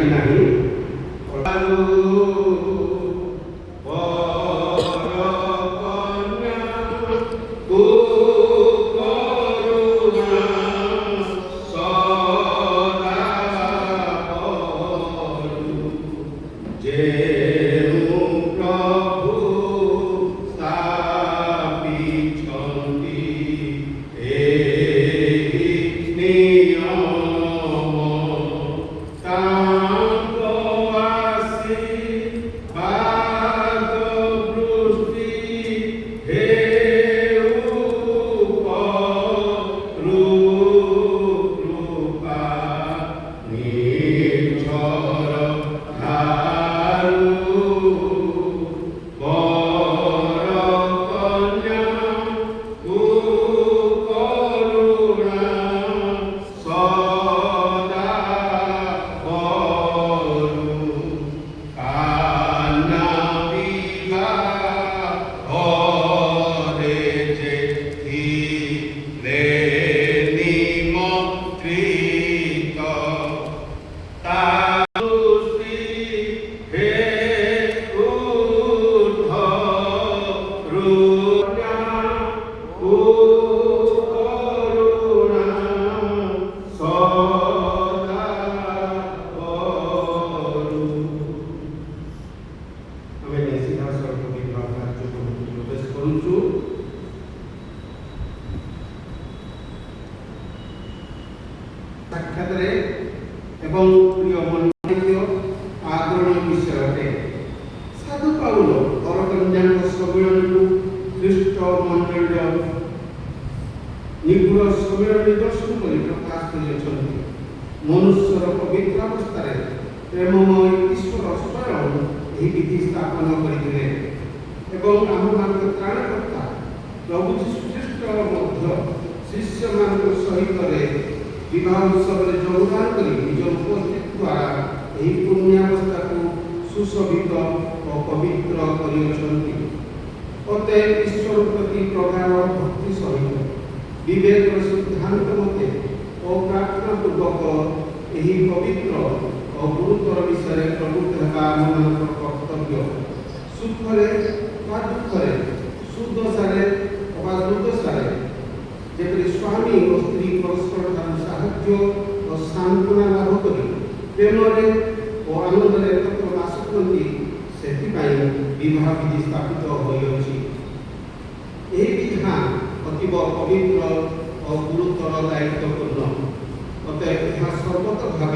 कि नहीं साक्षात एवं प्रिय मंडलीय आदरणीय विषय अटे साधु पाउल अरकन्या सम्मेलन को ख्रीष्ट मंडल निगूढ़ सम्मेलन दर्शन कर प्रकाश कर मनुष्यर पवित्र अवस्था प्रेममय ईश्वर स्वयं यह विधि स्थापन करते आम त्राणकर्ता प्रभु जीशुख्रीष्ट शिष्य मान सहित विवाह उत्सव योगदान कर निज उपस्थित द्वारा यही पुण्यावस्था को सुशोभित और पवित्र कर ईश्वर प्रति प्रगाढ़ भक्ति सहित विवेक सिद्धांत मते और प्रार्थना पूर्वक यही पवित्र और गुरुतर विषय प्रवृत्त होगा कर्तव्य सुखरे दुखरे सुदशारे दुर्दशारे जेपरि स्वामी और स्त्री परस्पर साहाय्य और सांत्वना लाभ कर प्रेम और आनंद एकत्र बास करती से विवाह विधि स्थापित होती विधान अतीब पवित्र और गुरुतर दायित्वपूर्ण अतएव यह सर्वत भाव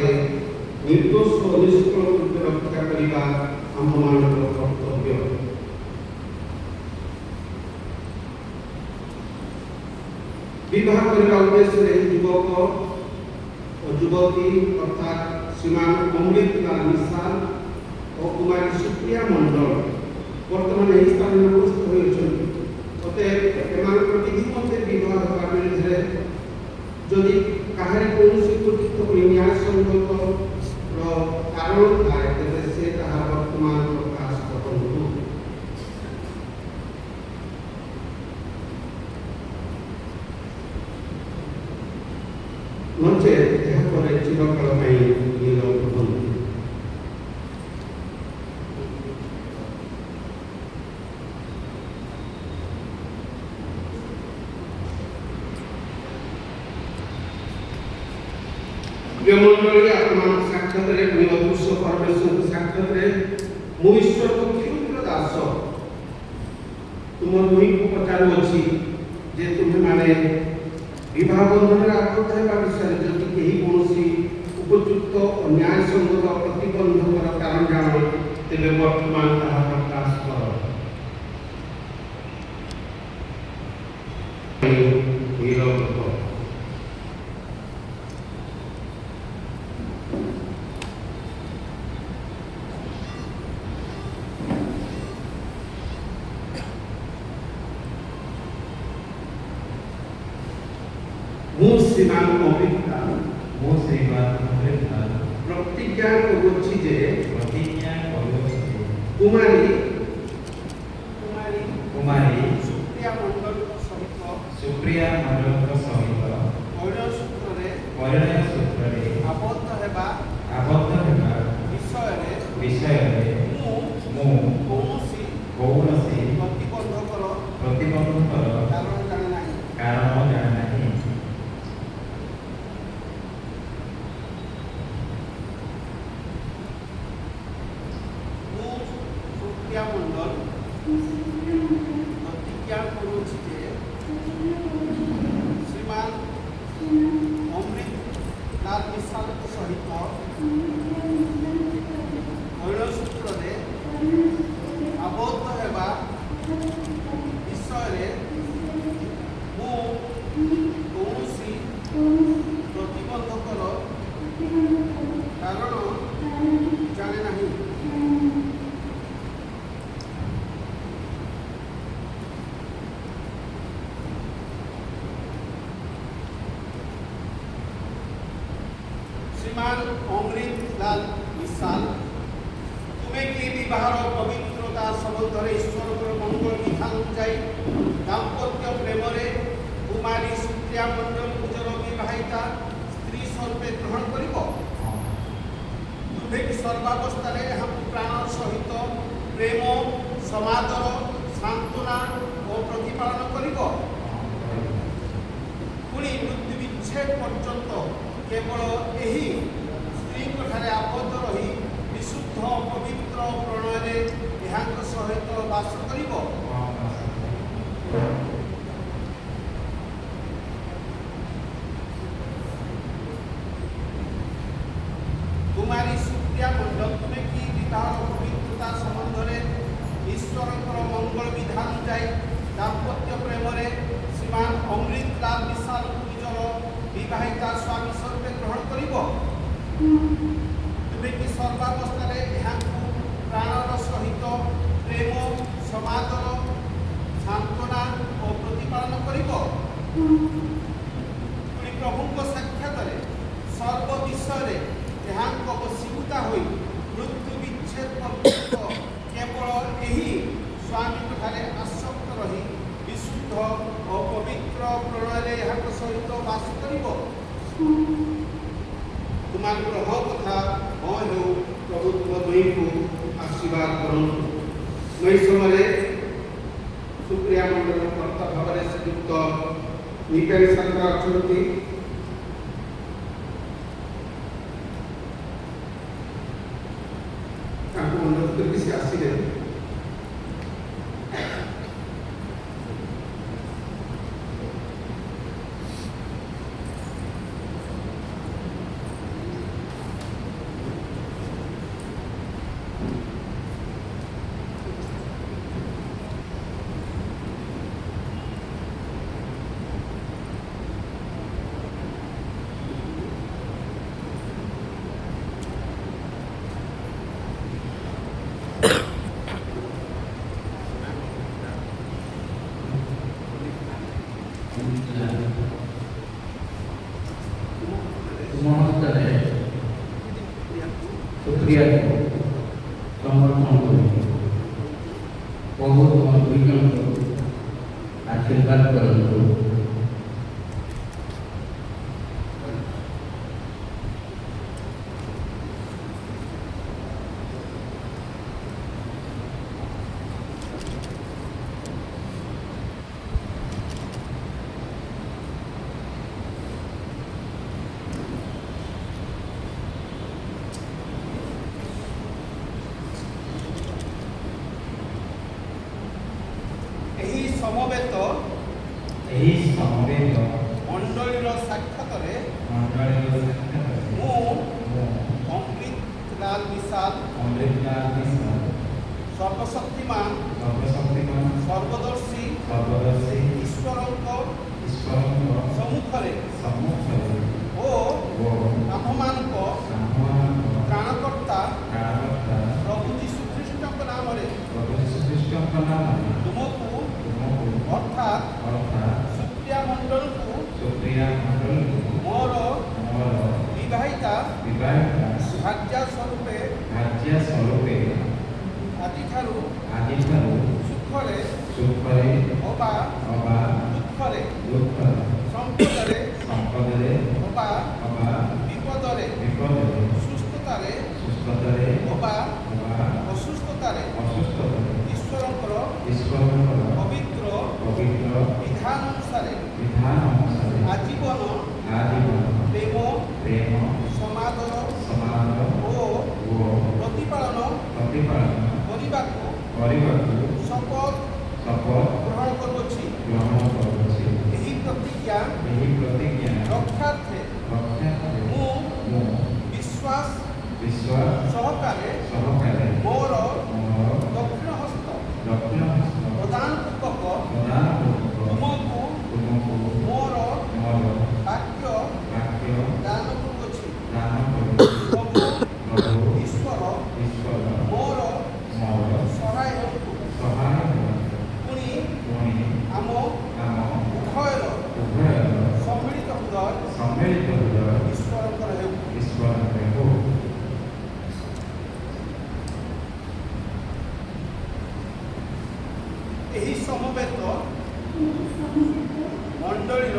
निर्दोष और निष्कलंक रक्षा करने आम मान कर्तव्य। विवाह करने उद्देश्य युवक और युवती अर्थात श्रीमान अमृत लाल मिसाल और कुमारी सुप्रिया मंडल वर्तमान यही स्थान में उपस्थित होते विधि विवाह होगा विरुद्ध जदि कहार कौन कथित न्याय संगत कारण थाए तेज से वर्तमान प्रकाश करूँ नचेत चिरकाल नीरव बंधु मंडल साक्षात अदृश्य परमेश्वर साक्षात मु ईश्वर को क्षुद्र दास तुम दुई को पचारू अच्छी जे तुम्हें माने विवाह बंधन आबद्ध होगा विषय जदि कहीं कौन उपयुक्त और न्यायसंगत प्रतिबंधक कारण जान तेज वर्तमान प्रकाश कर श्रीमान प्रतिज्ञा करुछि जे कुमारी सुप्रिया मंडल सहित परिणय सूत्र आबद्ध हेबा श्रीमान अमृतलाल मिसाल तुमे कि विवाहर पवित्रता सम्बन्धरे ईश्वर मंगल विधान अनुଯାয়ী दाम्पत्य प्रेमरे कुमारी सुप्रिया मंडल पूजर विवाहिता स्त्री स्वरूपे ग्रहण करिब तुमे कि सर्वावस्था प्राण सहित प्रेम समादर सांत्वना और प्रतिपालन करिब पुणी मृत्यु विच्छेद पर्यंत केवल यही स्त्री आबद्ध रही विशुद्ध पवित्र प्रणय सहित बास करिब कुमारी सुप्रिया मंडल तुमे कि विवाह पवित्रता संबंध ईश्वर मंगल विधान अनुযায়ী दाम्पत्य प्रेम श्रीमान अमृतलाल मिसाल निजर विवाहिता स्वामी स्वरूप ग्रहण करिब तुमे कि सर्वावस्था प्राणर सहित प्रेम समादर सांत्वना और प्रतिपालन करिब प्रभु साक्षात सर्व विषय वशीभूता हो मृत्यु विच्छेद पर्यंत केवल यही स्वामी ठारे आसक्त रही विशुद्ध और पवित्र प्रणय सहित बास करिब तुम ग्रह कथा हाँ हो प्रभु तुम दुई को आशीर्वाद करतु नई समय सुप्रिया मंडल कर्ता भाव श्रीयुक्त निकाय सागर अच्छा मंडल से आसिले सुप्रिया को समर्थन कर बहुत दुईजन को आशीर्वाद करूँ समवेत मंडलीर साक्षात अमृतलाल मिसाल सर्वशक्तिमान सर्वदर्शी ईश्वर सम्मुखें आममान प्राणकर्ता प्रभु जीशुख्रीष्ट नाम तुमको अर्थात सुप्रिया मंडल को मोर विवाहिता भाग्य स्वरूपे आदि सुखरे अबा दुखरे संपदरे अबा विपदरे सुस्थतारे अबा असुस्थतारे ईश्वर पवित्र विधान अनुसारे आजीवन प्रेम समादर और प्रतिपालन शपथ ग्रहण करुछि एही प्रतिज्ञा रक्षार्थे मु विश्वास सहकारे मोर दक्षिण हस्त प्रदान पूर्वक तुमको मोर वाक्य दान करुछि प्रभु ईश्वर मोर सहाय पुणी आम उभयर सम्मिलित हृदय ईश्वर ସମବେତ ମଣ୍ଡଳୀର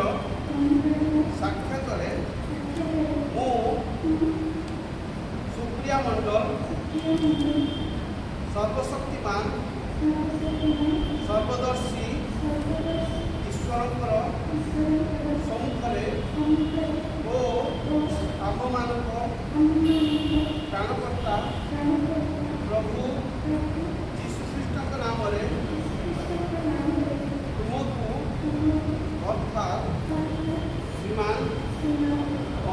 ସାକ୍ଷାତରେ ମୁଁ ସୁପ୍ରିୟା ମଣ୍ଡଳ ସର୍ବଶକ୍ତିମାନ ସର୍ବଦର୍ଶୀ ଈଶ୍ୱରଙ୍କର ସମ୍ମୁଖରେ ଓ ଆମମାନଙ୍କ ପ୍ରାଣକର୍ତ୍ତା ପ୍ରଭୁ ଯୀଶୁ ଖ୍ରୀଷ୍ଟଙ୍କ ନାମରେ ତୁମକୁ ଅର୍ଥାତ୍ ଶ୍ରୀମାନ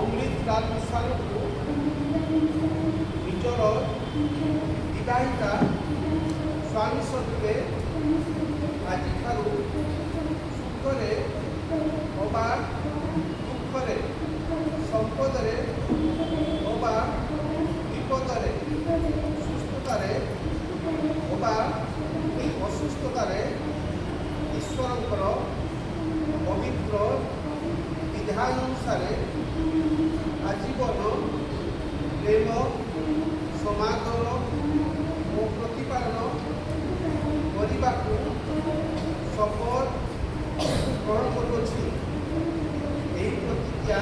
ଅମୃତ ଲାଲ ବିଶାଲଙ୍କୁ ନିଜର ବିବାହିତା ସ୍ୱାମୀ ସତ୍ତ୍ୱେ ଆଜିଠାରୁ ସୁଖରେ ଅବା ଦୁଃଖରେ ସମ୍ପଦରେ ଅବା ବିପଦରେ ସୁସ୍ଥତାରେ ଅବା ଅସୁସ୍ଥତାରେ ଈଶ୍ୱରଙ୍କର ପବିତ୍ର ବିଧାନ ଅନୁସାରେ ଆଜୀବନ ପ୍ରେମ ସମାଦର ଓ ପ୍ରତିପାଳନ କରିବାକୁ ଶପଥ ଗ୍ରହଣ କରୁଅଛି। ଏହି ପ୍ରତିଜ୍ଞା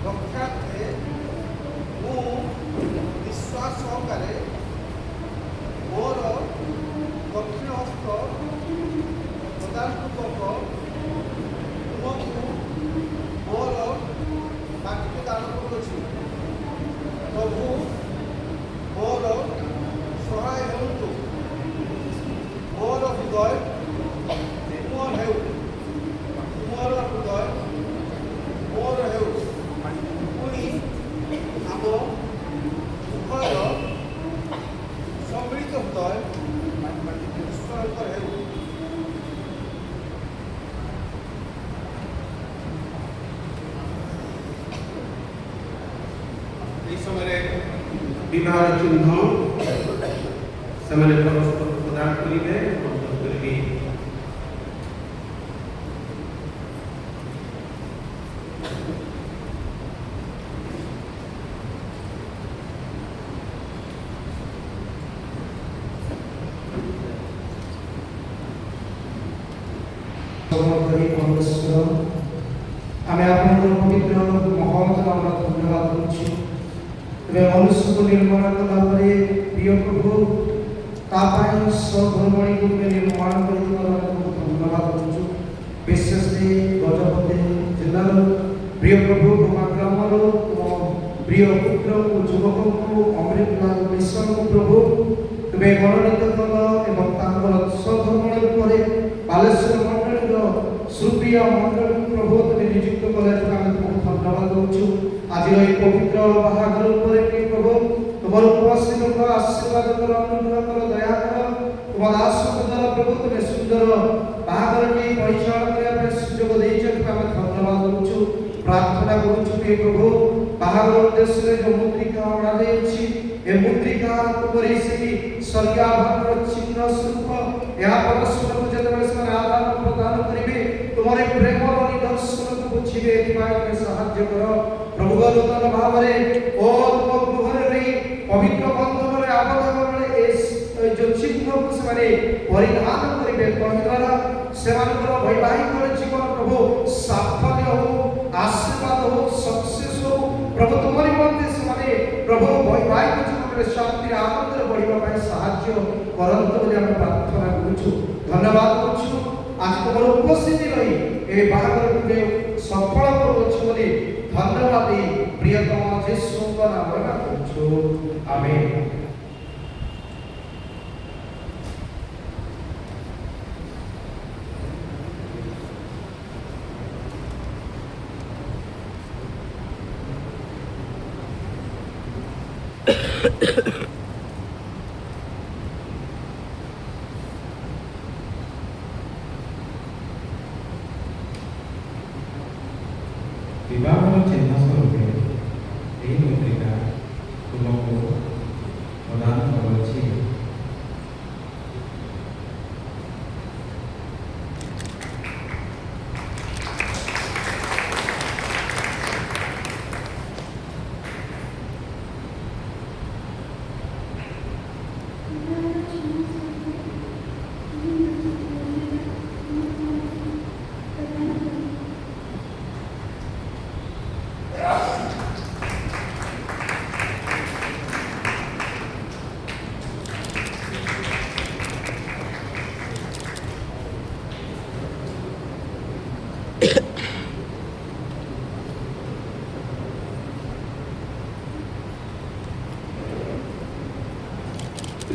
ରକ୍ଷାର୍ଥେ ମୁଁ ବିଶ୍ୱାସ ସହକାରେ ମୋର ଦକ୍ଷିଣ ହସ୍ତ ପ୍ରଦାନପୂର୍ବକ ତୁମକୁ ମୋର ବାକ୍ୟ ଦାନ କରୁଅଛି। ପ୍ରଭୁ ମୋର ସହାୟ ହୁଅନ୍ତୁ। ମୋର ହୃଦୟ ତୁମର ହେଉ, ତୁମର ହୃଦୟ ମୋର ହେଉ। ପୁଣି ଆମ ଉଭୟର ସମ୍ମିଳିତ ହୃଦୟ ଈଶ୍ୱରଙ୍କର ହେଉ। এই সমୟରେ বিবাহ চিহ্ନ ସେମାନେ ପରସ୍ପର ପ୍ରଦାନ କରିବେ କରିବେ। ଆମେ ଆପଣଙ୍କର ପବିତ୍ର ମହତ ନାମର ଧନ୍ୟବାଦ କରୁଛୁ। ଏବେ ମନୁଷ୍ୟକୁ ନିର୍ମାଣ କଲା ପରେ ପ୍ରିୟ ପ୍ରଭୁ ତା ପାଇଁ ସଧର୍ମଣୀକୁ ନିର୍ମାଣ କରିଥିବାର ଧନ୍ୟବାଦ କରୁଛୁ। ବିଶେଷ ଗଜପତି ଜିଲ୍ଲାର ପ୍ରିୟ ପ୍ରଭୁ ଗୋମା ଗ୍ରାମର ପ୍ରିୟ ପୁତ୍ର ଯୁବକଙ୍କୁ ଅମୃତଲାଲ ମିଶ୍ରଙ୍କୁ ପ୍ରଭୁ ତୁମେ ମନୋନୀତ କଲ ଏବଂ ତାଙ୍କର ସଧର୍ମଣୀ ପରେ ବାଲେଶ୍ୱର ମଣ୍ଡଳୀର ସୁପ୍ରିୟ ମଣ୍ଡଳୀ ପ୍ରଭୁ ତୁମେ ନିଯୁକ୍ତ କଲେ ଆମେ ତୁମକୁ ଧନ୍ୟବାଦ ଦେଉଛୁ। ଆଜିର ଏହି ପବିତ୍ର ବାହାଘର ଉପରେ ପ୍ରଭୁ ତୁମର ଉପସ୍ଥିତ ଆଶୀର୍ବାଦ କର, ଅନୁଗ୍ରହ କର, ଦୟା କର। ତୁମ ଦାସଙ୍କ ଦ୍ୱାରା ପ୍ରଭୁ ତୁମେ ସୁନ୍ଦର ବାହାଘରଟି ପରିଚାଳନା କରିବା ପାଇଁ ସୁଯୋଗ ଦେଇଛ, ଆମେ ଧନ୍ୟବାଦ ଦେଉଛୁ। ପ୍ରାର୍ଥନା କରୁଛୁ କି ପ୍ରଭୁ ବାହାଘର ଉଦ୍ଦେଶ୍ୟରେ ଯେଉଁ ମୁଦ୍ରିକା ଅଣାଯାଇଛି ଏ ମୁଦ୍ରିକା ଉପରେ ସେହି ସ୍ୱର୍ଗାଭାବର ଚିହ୍ନ ସ୍ୱରୂପ ଏହା ପରସ୍ପରକୁ ଯେତେବେଳେ ସେମାନେ ଆଦାନ ପ୍ରଦାନ କରିବେ ତୁମର ପ୍ରେମର ନିଦର୍ଶନକୁ ବୁଝିବେ। ଏଥିପାଇଁ ତୁମେ ସାହାଯ୍ୟ କର ପ୍ରଭୁ। ନୂତନ ଭାବରେ ଓ ତୁମ ଗୃହରେ ରହି ପବିତ୍ର ବନ୍ଧନରେ ଆବଦ୍ଧ ବେଳେ ଯେଉଁ ଚିହ୍ନକୁ ସେମାନେ ପରିଧାନ କରିବେ ତଦ୍ୱାରା ସେମାନଙ୍କର ବୈବାହିକ ଜୀବନ ପ୍ରଭୁ ସାଫଲ୍ୟ ହଉ, ଆଶୀର୍ବାଦ ହଉ, ସକ୍ସେସ୍ ହଉ ପ୍ରଭୁ ତୁମରି ମধ্যে ସେମାନେ ପ୍ରଭୁ ବୈବାହିକ ଜୀବନରେ ଶାନ୍ତିରେ ଆନନ୍ଦରେ ବଢ଼ିବା ପାଇଁ ସାହାଯ୍ୟ କରନ୍ତୁ ବୋଲି ଆମେ ପ୍ରାର୍ଥନା କରୁଛୁ। ଧନ୍ୟବାଦ କରୁଛୁ ଆଜି ତୁମର ଉପସ୍ଥିତି ରହି ଏ ବାହାଘରକୁ ସଫଳ କରୁଅଛୁ ବୋଲି ଧନ୍ୟବାଦ ଦେଇ ପ୍ରିୟତମ ଯୀଶୁଙ୍କ ନାମରେ କରୁଛୁ। ଆମେନ୍। ବିବାହର ଚିହ୍ନ ସ୍ୱରୂପେ ଏହି ମୁଦ୍ରିକା ତୁମକୁ ପ୍ରଦାନ କରୁଅଛି।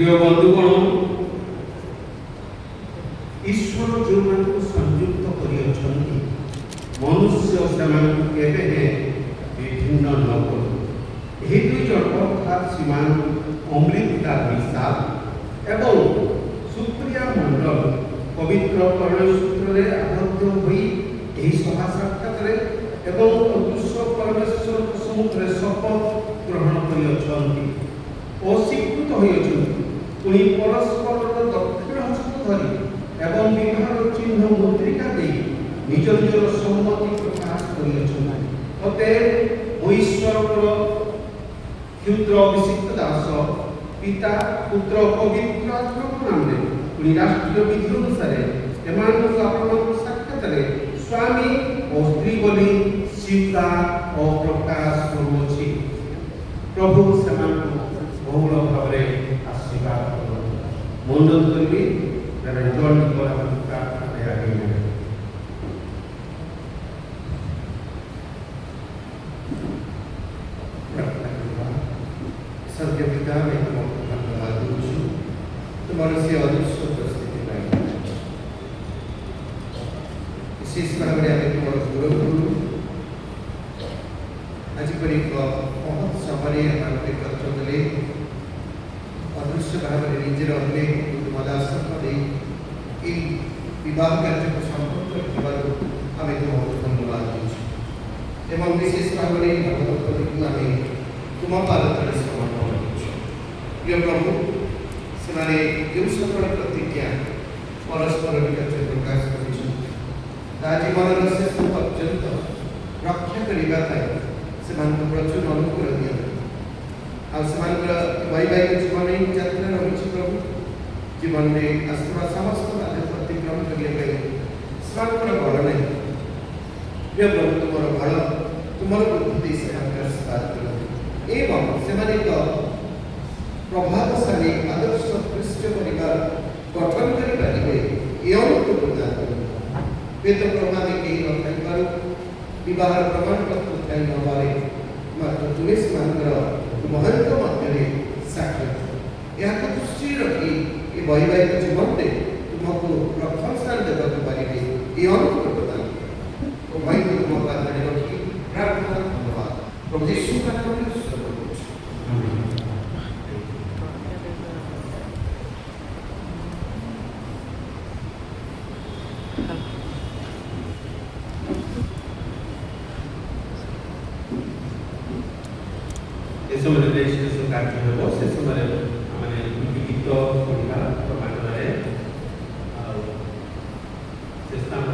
প্রিয় বন্ধুগণ, ଈଶ୍ୱର ଯେଉଁମାନଙ୍କୁ ସଂଯୁକ୍ତ କରିଅଛନ୍ତି ମନୁଷ୍ୟ ସେମାନଙ୍କୁ କେବେ ବିଭିନ୍ନ ନ କରୁ। ଏହି ଦୁଇ ଜଣ ଅର୍ଥାତ୍ ଶ୍ରୀମାନ ଅମୃତା ବିଶାଲ ଏବଂ ସୁପ୍ରିୟା ମଣ୍ଡଳ ପବିତ୍ର ପରିଣୟ ସୂତ୍ରରେ ଆବଦ୍ଧ ହୋଇ ଏହି ସଭା ସାକ୍ଷାତରେ ଏବଂ ଅଦୃଶ୍ୟ ପରମେଶ୍ୱରଙ୍କ ସମ୍ମୁଖରେ ଶପଥ ଗ୍ରହଣ କରିଅଛନ୍ତି ଓ ସ୍ୱୀକୃତ ହୋଇଅଛନ୍ତି। ପୁଣି ପରସ୍ପରର ଦକ୍ଷିଣ ହସ୍ତ ଧରି ଏବଂ ବିବାହର ଚିହ୍ନ ମୁଦ୍ରିକା ଦେଇ ନିଜ ନିଜର ସମ୍ମତି ପ୍ରକାଶ କରିଅଛନ୍ତି। ଅତଏବ ମୁଁ ଈଶ୍ୱରଙ୍କର କ୍ଷୁଦ୍ର ଅଭିଷିକ୍ତ ଦାସ ପିତା ପୁତ୍ର ପବିତ୍ର ଆତ୍ମାଙ୍କ ନାମରେ ପୁଣି ରାଷ୍ଟ୍ରୀୟ ବିଧି ଅନୁସାରେ ଏମାନଙ୍କୁ ଆପଣଙ୍କ ସାକ୍ଷାତରେ ସ୍ୱାମୀ ଓ ସ୍ତ୍ରୀ ବୋଲି ସ୍ୱୀକାର ଓ ପ୍ରକାଶ କରୁଅଛି। ପ୍ରଭୁ ସେମାନଙ୍କୁ ବହୁଳ ଭାବରେ ଆଶୀର୍ବାଦ କରନ୍ତୁ। ମଣ୍ଡଳ କରିବି ପ୍ରାର୍ଥନାରେ ଆଗେଇ ନେବେ। सत्य पिता में तुमको धन्यवाद दूँ तुम्हारे से अदृश्य उपस्थिति पाई विशेष भाव में आम तुम गुरुगुरु आज पर एक बहुत समय एकत्र कले अदृश्य भाव में निजर अग्नि तुम दासन विवाह कार्य को संपर्क आम तुमको धन्यवाद दूँ विशेष भाव में आम तुम पादतले समर्पण प्रिय प्रभु से जो सकल प्रतिज्ञा परस्पर निकट प्रकाश कर जीवन शेष पर्यंत रक्षा करने से प्रचुर अनुकूल दिया वैवाहिक जीवन यात्रा रही प्रभु जीवन में आसवा समस्त बाधा अतिक्रम करने बल नहीं प्रिय प्रभु तुम बल तुम बुद्धि से आशीर्वाद कर एवं से प्रभावशाली आदर्श ख्रीष्ट परिवार गठन करें वेद प्रमाण कहीं नथार बह प्रमाणपत्र कहीं नबारे मात्र तुम्हें से महंत मध्य साक्षात यह दृष्टि रखी ये वैवाहिक जीवन में तुमको प्रथम स्थान देवाक पारे ये अनुकूल प्रदान तुम पादे रखी प्रार्थना धन्यवाद प्रभु यीशु का नाम में समय रेजिस्ट्रेशन कार्य हो से समय मैंने गीत पढ़ा प्रमाणरे से स्थान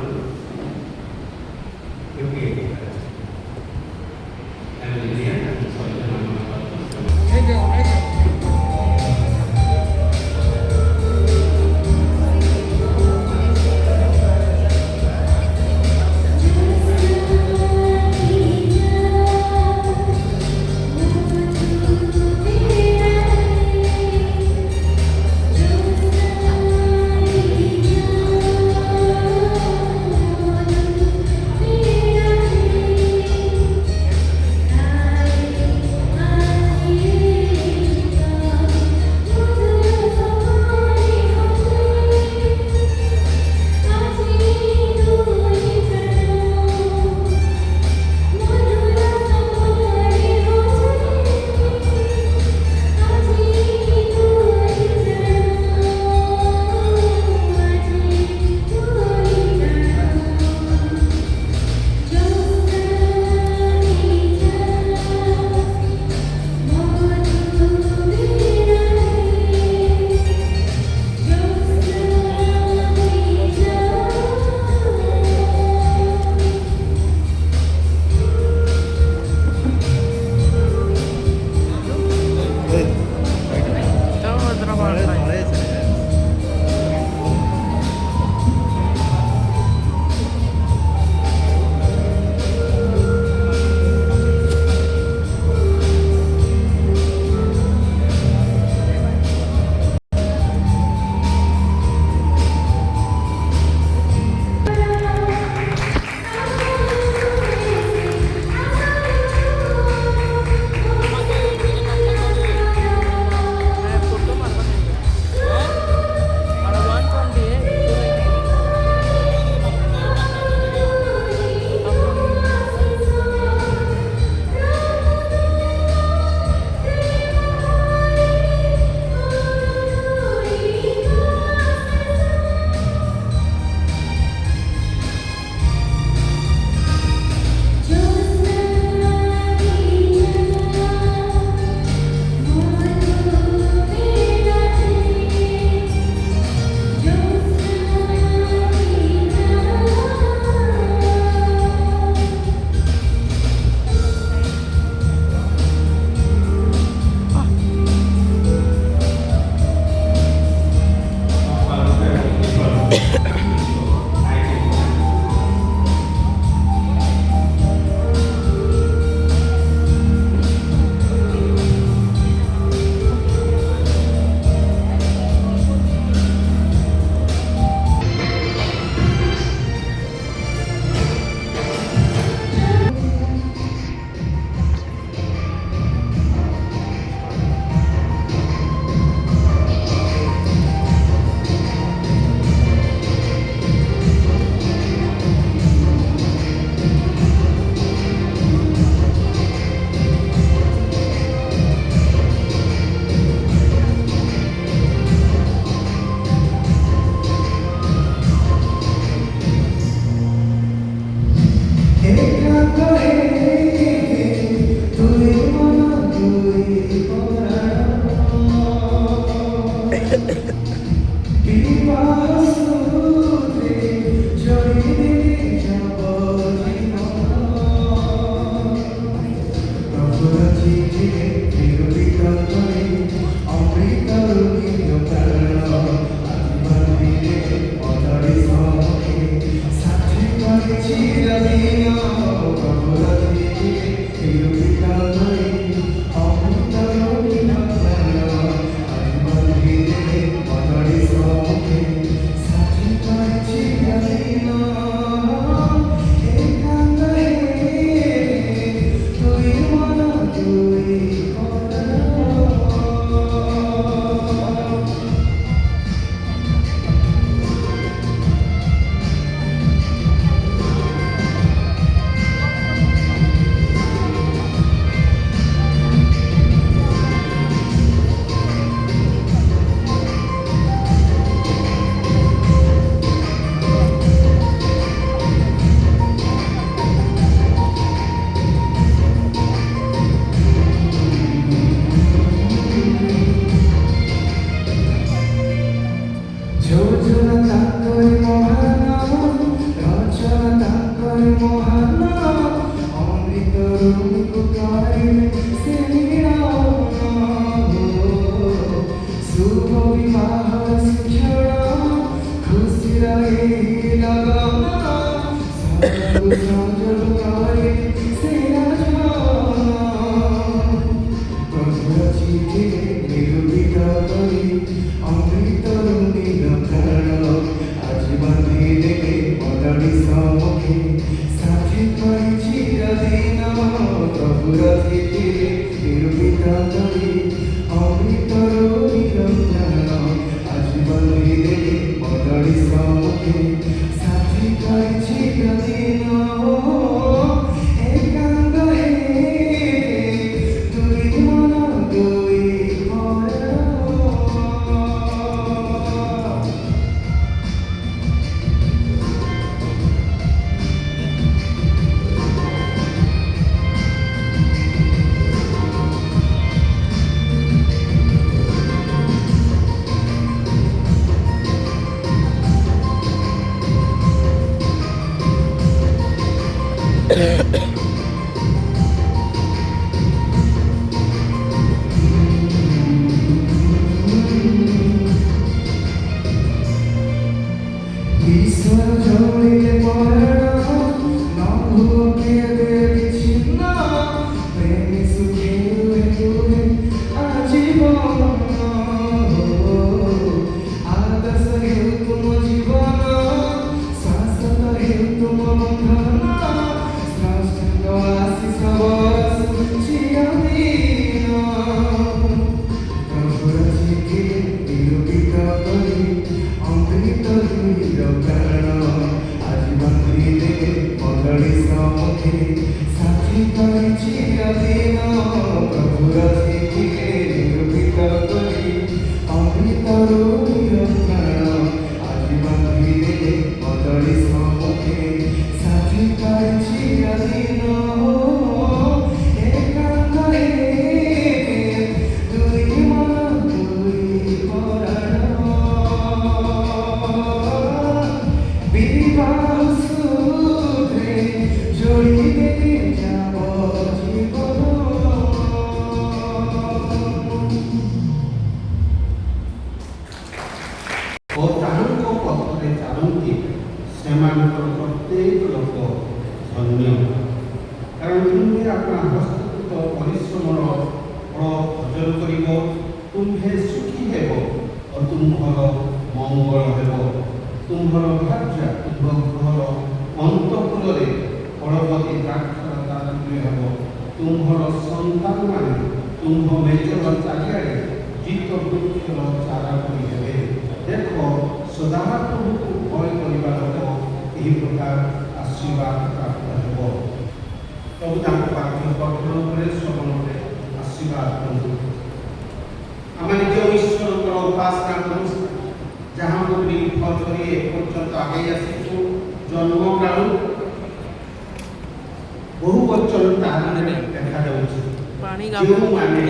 ବହୁ ବଚନ ତାହା ଦେଖାଯାଉଛି। ପାଣି ଯେଉଁମାନେ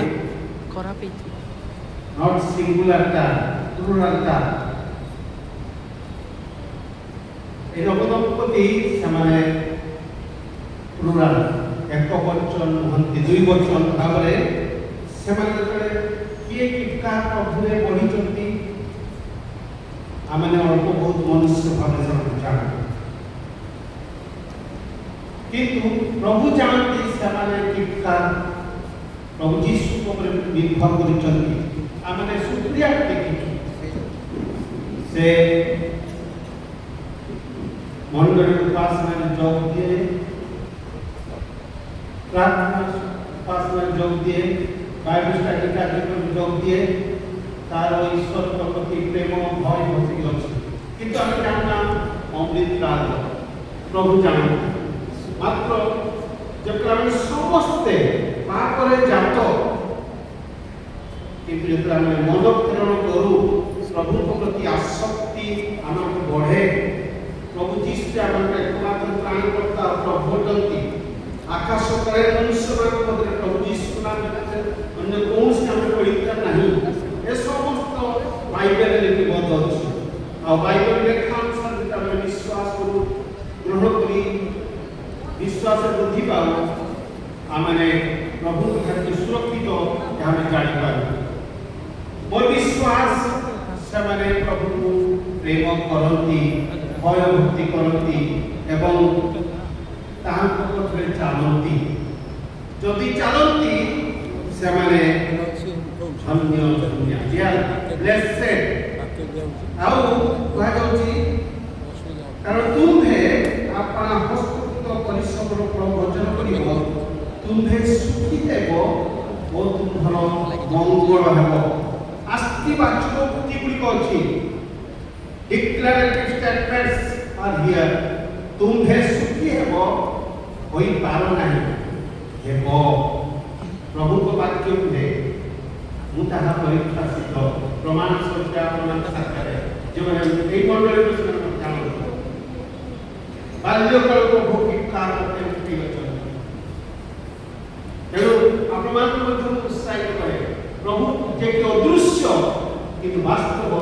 ଖରାପ ହେଇଛି। ନଟ୍ ସିଙ୍ଗୁଲାରଟା ପ୍ଲୁରାଲଟା এই নবদম্পতি ସେମାନେ ପ୍ଲୁରାଲ ଏକ ବଚନ ନୁହନ୍ତି, ଦୁଇ ବଚନ ଭାବରେ ସେମାନେ ଯେତେବେଳେ କିଏ କିକା ପ୍ରଭୁରେ ବଢ଼ିଛନ୍ତି ଆମେ ଅଳ୍ପ ବହୁତ ମନୁଷ୍ୟ ଭାବରେ ସେମାନେ ଜାଣୁ, କିନ୍ତୁ ପ୍ରଭୁ ଜାଣନ୍ତି ସେମାନେ କିକା ପ୍ରଭୁ ଯୀଶୁଙ୍କ ଉପରେ ନିର୍ଭର କରିଛନ୍ତି। ଆମେ ସୁକ୍ରିୟା ଦେଖିଛୁ ସେ मंडली उपासना में जोग दिए, प्रार्थना उपासना में जोग दिए, बाइबल स्टडी कार्यक्रम में जोग दिए, तार ईश्वर प्रति प्रेम भय भक्ति अच्छे, किंतु आम जानना अमृत काल प्रभु जान मात्र जब आम समस्ते पापरे जात, किंतु जब आम मन प्रेरण करूँ प्रभु प्रति आसक्ति आमको बढ़े, प्रभु जीशु एकमात्र प्राणकर्ता प्रभु होती आकाश तले मनुष्य मध्य प्रभु जीशु नाम अन्य कौन आम पढ़ा ना ए समस्त बाइबल लिपिबद्ध अच्छे आ बाइबल लेखानुसार विश्वास करूँ ग्रहण करी विश्वास वृद्धि पाऊ आम प्रभु खाद्य सुरक्षित आम जापर मोर विश्वास से प्रभु को प्रेम करती भय भक्ति करती एवं पथरे चलती जदि चलती से धन्य कारण तुम्हें अपना हस्तकृत परिश्रम भोजन कर तुम्हें सुखी देव और तुम्हार मंगल हेब आस्तिवाचक उक्ति गुड़िक अच्छी डिक्लेरेटिव स्टेटमेंट्स आर हियर तुम्हें सुखी हेबो होई पारो नाही हेबो प्रभु को वाक्य में मु ताहा परीक्षा सिद्ध प्रमाण सत्यापन साकारे जो ए मंडली को सुन जानो बाल्यकाल को भोगी कार करते मुक्ति वचन तेणु अपमान मध्य उत्साहित करे प्रभु जे कि अदृश्य किंतु वास्तव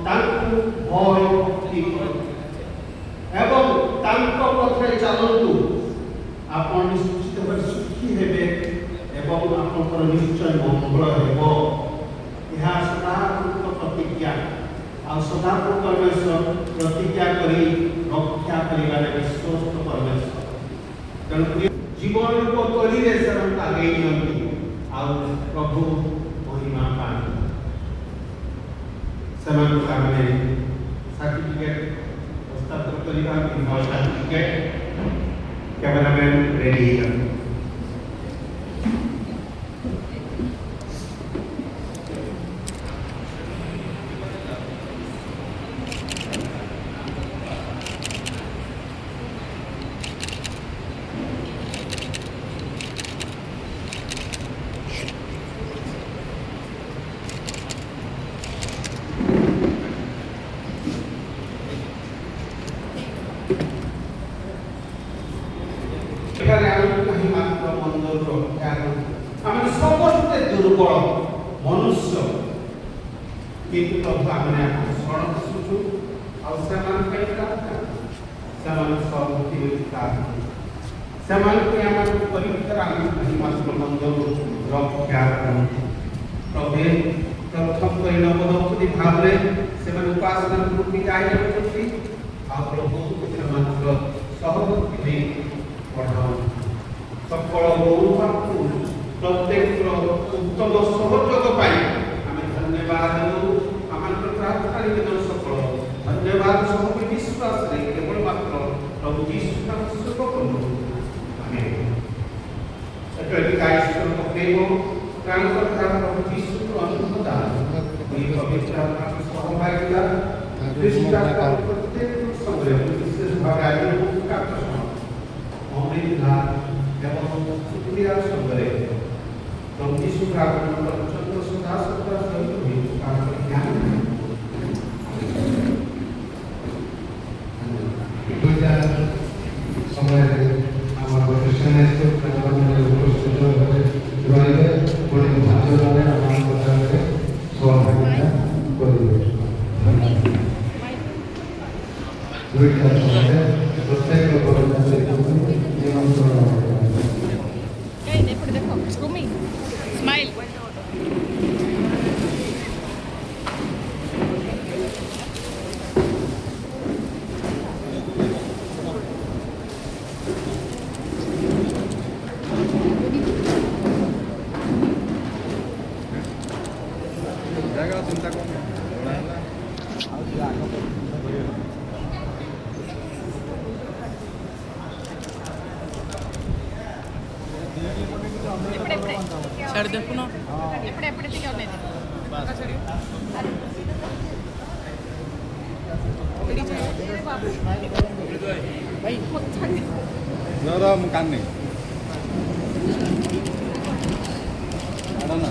तांकु भय भक्ति एवं तांको पथरे चलतु आपण निश्चित भाव सुखी हेबे एवं आपनकर निश्चय मंगल हेबो यह सदापुरुष प्रतिज्ञा आ सदापुरुष परमेश्वर प्रतिज्ञा करी रक्षा करिबारे विश्वस्त परमेश्वर तेणु जीवन को तोलिरे से आगे नियंती आ प्रभु महिमा पानी समान सामने सर्टिफिकेट हस्ताक्षर करिबा इनवॉल सर्टिफिकेट कैमरामैन रेडी है समस्ते दुर्बल मनुष्य किंतु प्रभु आम शरण शुचु परीक्षा रक्षा करते प्रभु प्रथम कर नवदंपति भाव से उपासना वृत्ति जारी रखते प्रभु मात्र सहमति पढ़ाओ सफल प्रत्येक उत्तम सहयोग पाई आम धन्यवाद आम प्रार्थना निवेदन सफल धन्यवाद सब विश्वास केवल मात्र प्रभु यीशु नाम शुभ करूँ ईश्वर प्रेम प्राणकर्ता प्रभु यीशु अनुमता पवित्र सहभागिता प्रत्येक समय विशेष भाव अमृत एवं सुक्रिया संगे प्रभु यीशु प्रार्थना चंद्र सदा सदा ज्ञान समय ସମସ୍ତ ପ୍ରାଣୀମାନେ ଉପସ୍ଥିତ ରହିବେ ପୁଣି ଭାଷଣରେ ଆପଣଙ୍କ ସାଙ୍ଗରେ ସହଭାଗିତା କରିବେ। ଦୁଇଟା ସମୟରେ ପ୍ରତ୍ୟେକ ବରଯାତ୍ରୀଙ୍କୁ ନିମନ୍ତ୍ରଣ देखो रुमी स्माइल छाड़ दे पुनो एपड़े एपड़े टिके होने दे बस भाई नरा मुकान्ने ada na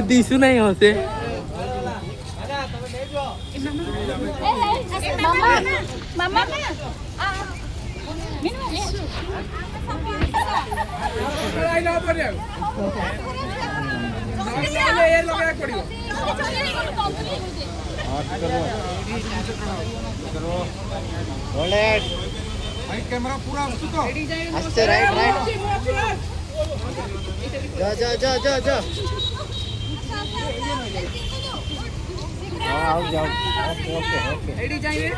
दिसू नहीं होते मामा कैमरा पूरा तो राइट जा जा जा जा जा आओ जाओ ओके एडी जाइए